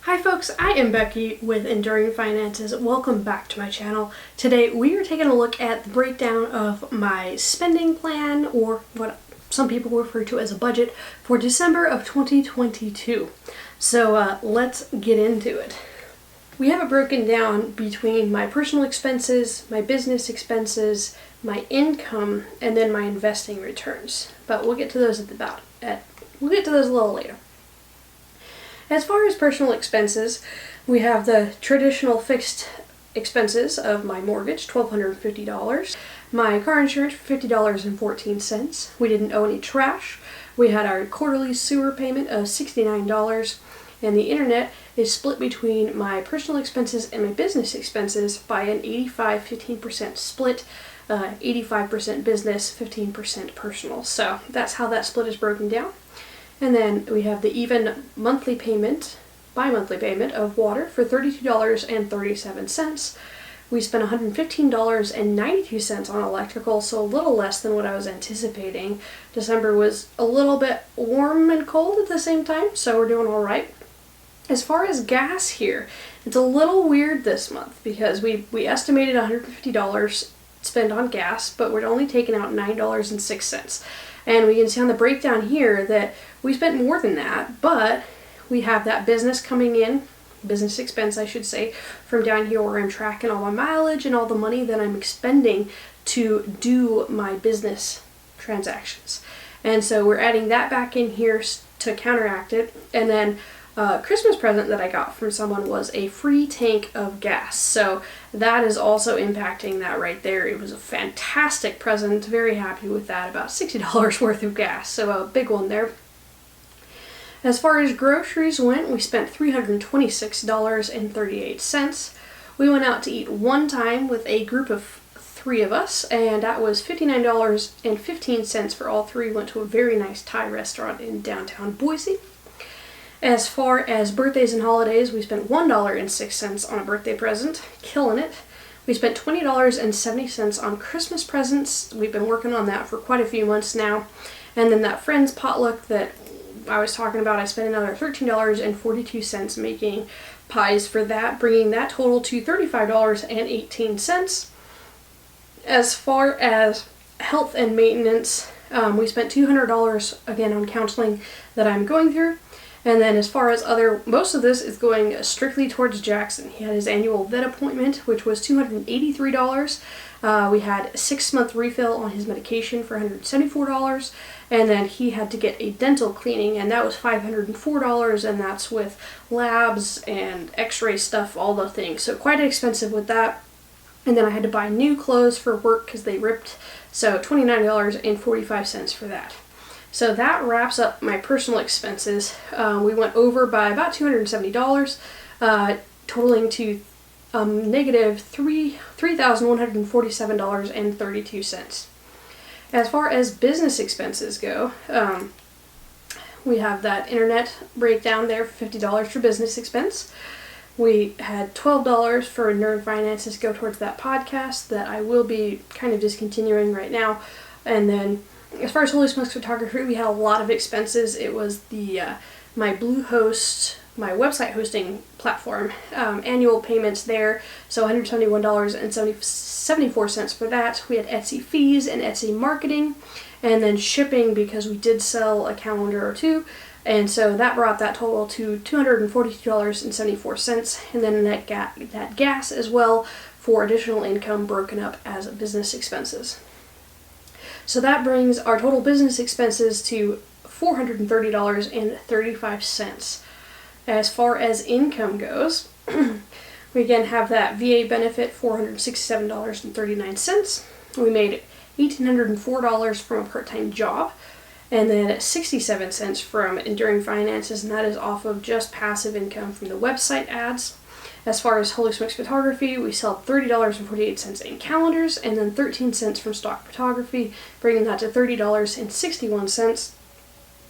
Hi folks, I am Becky with Enduring Finances. Welcome back to my channel. Today we are taking a look at the breakdown of my spending plan, or what some people refer to as a budget, for December of 2022. So let's get into it. We have it broken down between my personal expenses, my business expenses, my income, and then my investing returns. But we'll get to those we'll get to those a little later. As far as personal expenses, we have the traditional fixed expenses of my mortgage, $1,250, my car insurance for $50.14. We didn't owe any trash. We had our quarterly sewer payment of $69, and the internet is split between my personal expenses and my business expenses by an 85-15% split, 85% business, 15% personal. So that's how that split is broken down. And then we have the even bi-monthly payment of water for $32.37. We spent $115.92 on electrical, so a little less than what I was anticipating. December was a little bit warm and cold at the same time, so we're doing all right. As far as gas here, it's a little weird this month because we estimated $150 spent on gas, but we're only taking out $9.06. And we can see on the breakdown here that we spent more than that, but we have that business coming in, business expense I should say, from down here where I'm tracking all my mileage and all the money that I'm expending to do my business transactions. And so we're adding that back in here to counteract it. And then Christmas present that I got from someone was a free tank of gas. So that is also impacting that right there. It was a fantastic present. Very happy with that. About $60 worth of gas. So a big one there. As far as groceries went, we spent $326.38. We went out to eat one time with a group of 3 of us, and that was $59.15 for all 3. Went to a very nice Thai restaurant in downtown Boise. As far as birthdays and holidays, we spent $1.06 on a birthday present, killing it. We spent $20.70 on Christmas presents. We've been working on that for quite a few months now. And then that friend's potluck that I was talking about, I spent another $13.42 making pies for that, bringing that total to $35.18. As far as health and maintenance, we spent $200 again on counseling that I'm going through. And then as far as most of this is going strictly towards Jackson. He had his annual vet appointment, which was $283. We had a 6-month refill on his medication for $174. And then he had to get a dental cleaning, and that was $504, and that's with labs and x-ray stuff, all the things. So quite expensive with that. And then I had to buy new clothes for work because they ripped, so $29.45 for that. So that wraps up my personal expenses. We went over by about $270, totaling to negative $3,147.32. As far as business expenses go, we have that internet breakdown there for $50 for business expense. We had $12 for Enduring Finances go towards that podcast that I will be kind of discontinuing right now. And then as far as Holy Smokes Photography, we had a lot of expenses. It was the my Bluehost, my website hosting platform, annual payments there, so $171.74 for that. We had Etsy fees and Etsy marketing, and then shipping because we did sell a calendar or 2, and so that brought that total to $242.74, and then that gas as well for additional income broken up as business expenses. So that brings our total business expenses to $430.35. As far as income goes, we again have that VA benefit, $467.39. We made $1,804 from a part-time job, and then 67 cents from Enduring Finances, and that is off of just passive income from the website ads. As far as Holy Smokes Photography, we sell $30.48 in calendars, and then 13 cents from stock photography, bringing that to $30.61.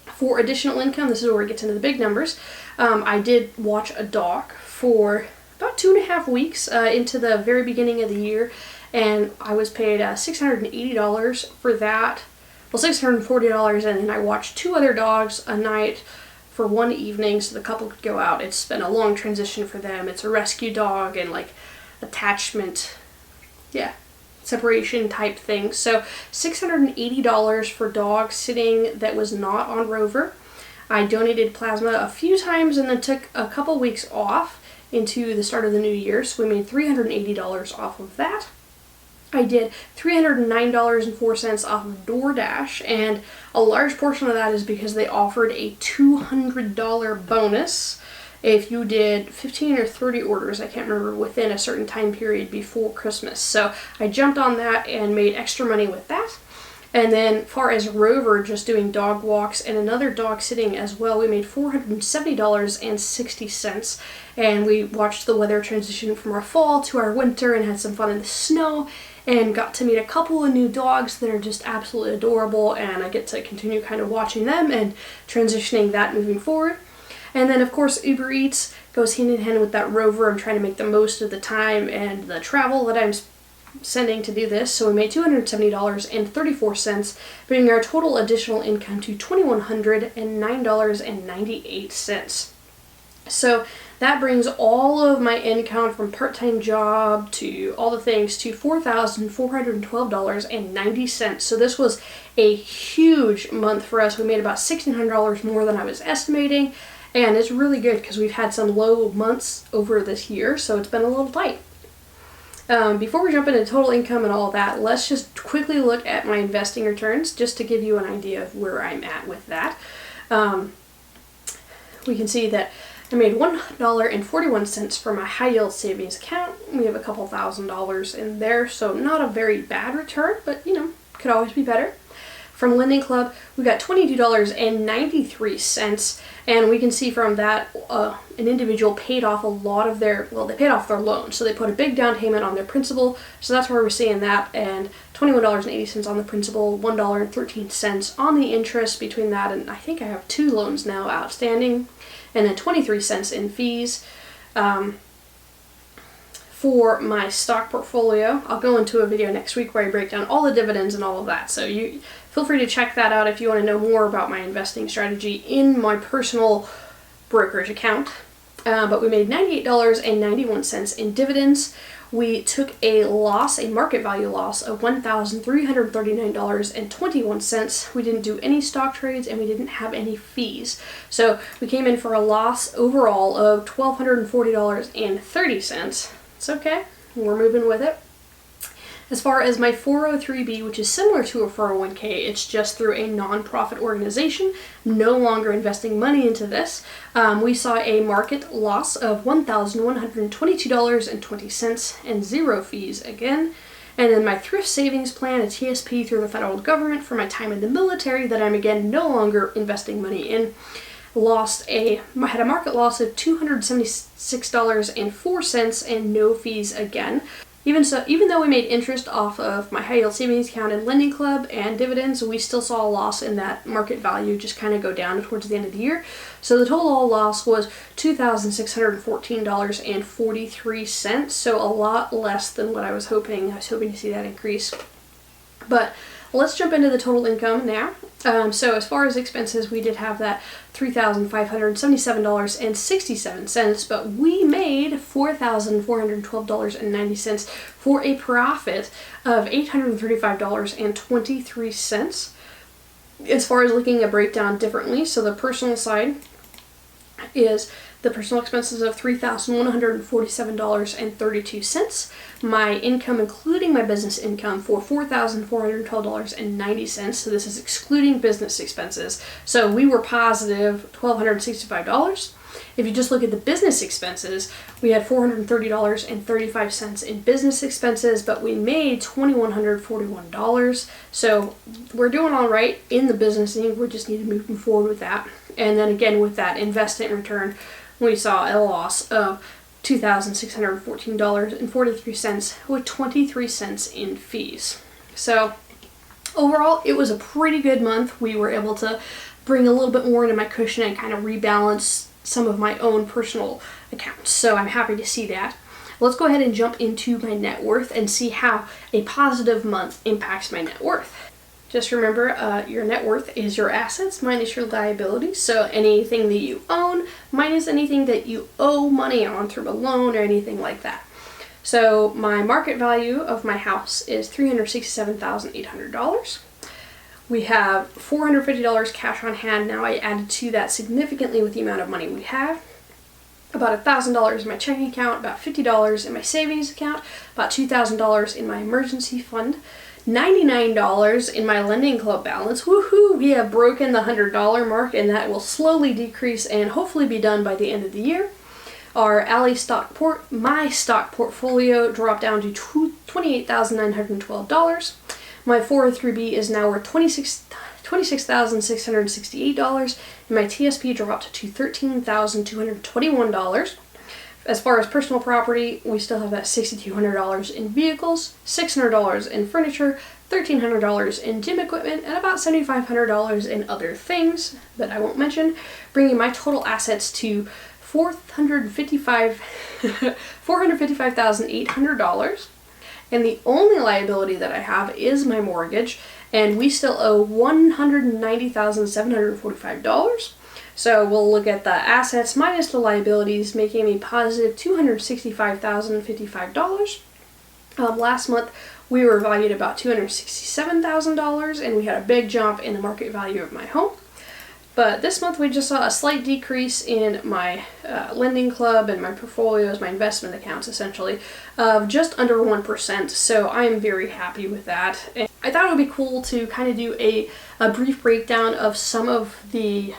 For additional income, this is where it gets into the big numbers. I did watch a doc for about 2.5 weeks into the very beginning of the year, and I was paid $680 for that. Well, $640, and then I watched 2 other dogs a night for one evening so the couple could go out. It's been a long transition for them. It's a rescue dog and like attachment, separation type thing. So $680 for dog sitting that was not on Rover. I donated plasma a few times and then took a couple weeks off into the start of the new year, so we made $380 off of that. I did $309.04 off of DoorDash, and a large portion of that is because they offered a $200 bonus if you did 15 or 30 orders, I can't remember, within a certain time period before Christmas. So I jumped on that and made extra money with that. And then far as Rover, just doing dog walks and another dog sitting as well, we made $470.60. And we watched the weather transition from our fall to our winter and had some fun in the snow and got to meet a couple of new dogs that are just absolutely adorable, and I get to continue kind of watching them and transitioning that moving forward. And then of course Uber Eats goes hand in hand with that Rover. I'm trying to make the most of the time and the travel that I'm sending to do this. So we made $270.34, bringing our total additional income to $2,109.98. So that brings all of my income from part-time job to all the things to $4,412.90. So this was a huge month for us. We made about $1,600 more than I was estimating, and it's really good because we've had some low months over this year, so it's been a little tight. Before we jump into total income and all that, let's just quickly look at my investing returns just to give you an idea of where I'm at with that. We can see that I made $1.41 for my high yield savings account. We have a couple $1,000s in there, so not a very bad return, but could always be better. From Lending Club, we got $22.93, and we can see from that an individual paid off a lot of they paid off their loan, so they put a big down payment on their principal, so that's where we're seeing that, and $21.80 on the principal, $1.13 on the interest between that, and I think I have 2 loans now outstanding, and then 23 cents in fees. For my stock portfolio, I'll go into a video next week where I break down all the dividends and all of that, so you feel free to check that out if you want to know more about my investing strategy in my personal brokerage account. But we made $98.91 in dividends. We took a loss, a market value loss of $1,339.21. We didn't do any stock trades and we didn't have any fees. So we came in for a loss overall of $1,240.30. It's okay, we're moving with it. As far as my 403b, which is similar to a 401k, it's just through a non-profit organization, no longer investing money into this. We saw a market loss of $1,122.20 and 0 fees again. And then my thrift savings plan, a TSP through the federal government for my time in the military that I'm again no longer investing money in, had a market loss of $276.04 and no fees again. Even though we made interest off of my high yield savings account and Lending Club and dividends, we still saw a loss in that market value just kind of go down towards the end of the year. So the total loss was $2,614.43, so a lot less than what I was hoping. I was hoping to see that increase. But let's jump into the total income now. So as far as expenses, we did have that $3,577.67, but we made $4,412.90 for a profit of $835.23. As far as looking at breakdown differently, so the personal side is the personal expenses of $3,147.32. My income, including my business income, for $4,412.90. So this is excluding business expenses. So we were positive $1,265. If you just look at the business expenses, we had $430.35 in business expenses, but we made $2,141. So we're doing all right in the business thing. We just need to move forward with that. And then again, with that investment return, we saw a loss of $2,614.43 with 23 cents in fees. So overall, it was a pretty good month. We were able to bring a little bit more into my cushion and kind of rebalance some of my own personal accounts. So I'm happy to see that. Let's go ahead and jump into my net worth and see how a positive month impacts my net worth. Just remember, your net worth is your assets minus your liabilities. So anything that you own minus anything that you owe money on through a loan or anything like that. So my market value of my house is $367,800. We have $450 cash on hand. Now I added to that significantly with the amount of money we have. About $1,000 in my checking account, about $50 in my savings account, about $2,000 in my emergency fund, $99 in my lending club balance. Woohoo! We have broken the $100 mark, and that will slowly decrease and hopefully be done by the end of the year. Our my stock portfolio dropped down to $28,912. My 403B is now worth $26,668, and my TSP dropped to $13,221. As far as personal property, we still have that $6,200 in vehicles, $600 in furniture, $1,300 in gym equipment, and about $7,500 in other things that I won't mention, bringing my total assets to $455,800. And the only liability that I have is my mortgage, and we still owe $190,745. So we'll look at the assets minus the liabilities, making me positive $265,055. Last month, we were valued about $267,000, and we had a big jump in the market value of my home. But this month we just saw a slight decrease in my lending club and my portfolios, my investment accounts essentially, of just under 1%. So I am very happy with that. And I thought it would be cool to kind of do a brief breakdown of some of the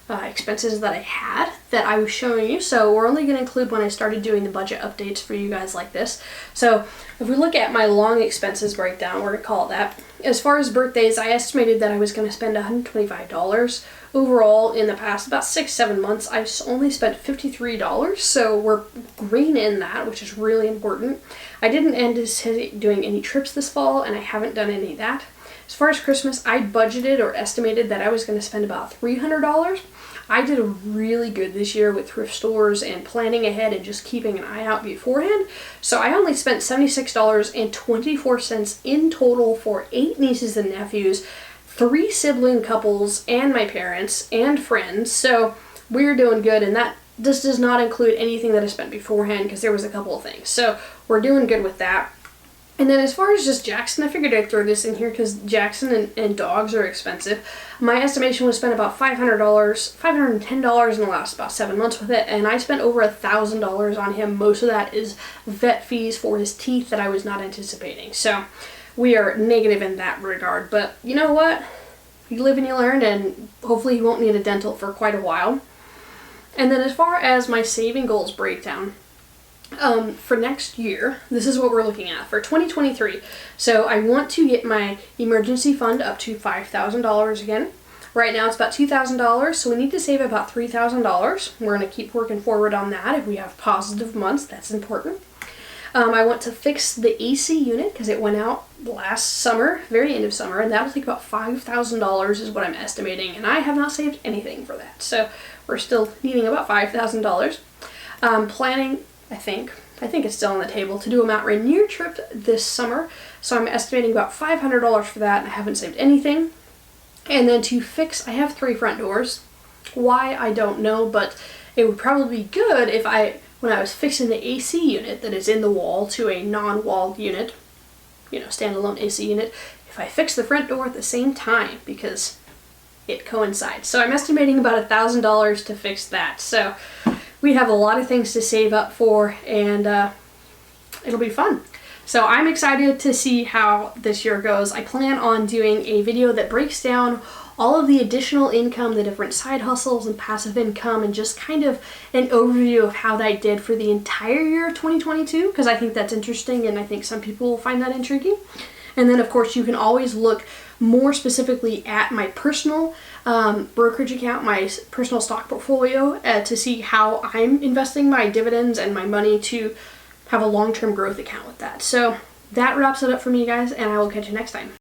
expenses that I had that I was showing you. So we're only going to include when I started doing the budget updates for you guys like this. So if we look at my long expenses breakdown, we're going to call it that. As far as birthdays, I estimated that I was going to spend $125. Overall, in the past about 6-7 months, I've only spent $53, so we're green in that, which is really important. I didn't anticipate doing any trips this fall, and I haven't done any of that. As far as Christmas, I budgeted or estimated that I was going to spend about $300. I did really good this year with thrift stores and planning ahead and just keeping an eye out beforehand. So I only spent $76.24 in total for 8 nieces and nephews, 3 sibling couples, and my parents and friends. So we're doing good, and this does not include anything that I spent beforehand because there was a couple of things. So we're doing good with that. And then as far as just Jackson, I figured I'd throw this in here because Jackson and dogs are expensive. My estimation was spent about $510 in the last about 7 months with it, and I spent over $1,000 on him. Most of that is vet fees for his teeth that I was not anticipating. So we are negative in that regard. But you know what? You live and you learn, and hopefully you won't need a dental for quite a while. And then as far as my saving goals breakdown, for next year, this is what we're looking at for 2023. So I want to get my emergency fund up to $5,000 again. Right now it's about $2,000, so we need to save about $3,000. We're going to keep working forward on that. If we have positive months, that's important. I want to fix the AC unit because it went out last summer, very end of summer, and that will take about $5,000 is what I'm estimating, and I have not saved anything for that. So we're still needing about $5,000. Planning, I think it's still on the table, to do a Mount Rainier trip this summer. So I'm estimating about $500 for that, and I haven't saved anything. And then to fix, I have 3 front doors. Why, I don't know, but it would probably be good if when I was fixing the AC unit that is in the wall to a non-wall unit, standalone AC unit, if I fix the front door at the same time, because it coincides. So I'm estimating about $1,000 to fix that. So we have a lot of things to save up for, and it'll be fun. So I'm excited to see how this year goes. I plan on doing a video that breaks down all of the additional income, the different side hustles and passive income, and just kind of an overview of how that did for the entire year of 2022, because I think that's interesting, and I think some people will find that intriguing. And then of course you can always look more specifically at my personal brokerage account, my personal stock portfolio, to see how I'm investing my dividends and my money to have a long-term growth account with that. So that wraps it up for me, guys, and I will catch you next time.